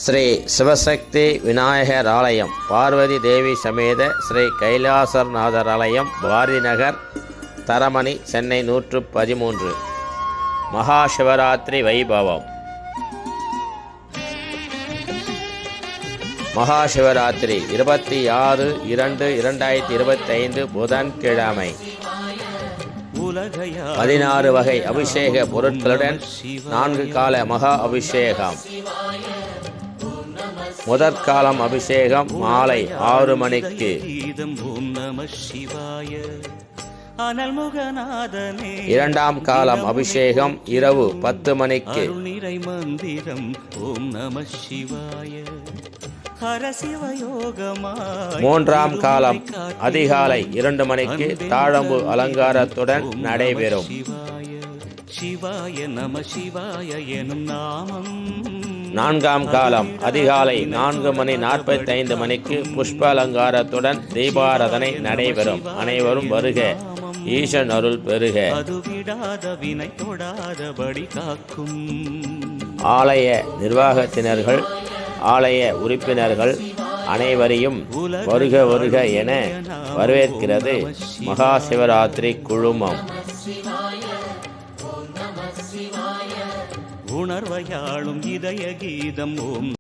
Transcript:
ஸ்ரீ சிவசக்தி விநாயகர் ஆலயம், பார்வதி தேவி சமேத ஸ்ரீ கைலாசநாதர் ஆலயம், பாரதி நகர், தரமணி, சென்னை 113. மகா சிவராத்திரி வைபவம். மகா சிவராத்திரி 26/2/2025 புதன்கிழமை. 16 வகை அபிஷேக பொருட்களுடன் 4 கால மகா அபிஷேகம். முதற்காலம் அபிஷேகம் மாலை 6 மணிக்கு. இரண்டாம் காலம் அபிஷேகம் இரவு 10 மணிக்கு. மூன்றாம் காலம் அதிகாலை 2 மணிக்கு தாழம்பு அலங்காரத்துடன் நடைபெறும். நான்காம் காலம் அதிகாலை 4:45 மணிக்கு புஷ்ப அலங்காரத்துடன் தீபாராதனை நடைபெறும். அனைவரும் வருக, ஈசன் அருள் பெறுக. ஆலய நிர்வாகத்தினர்கள், ஆலய உறுப்பினர்கள் அனைவரையும் வருக வருக என வரவேற்கிறது மகா சிவராத்திரி குழுமம். உணர்வையாளும் இதய கீதம் ஓம்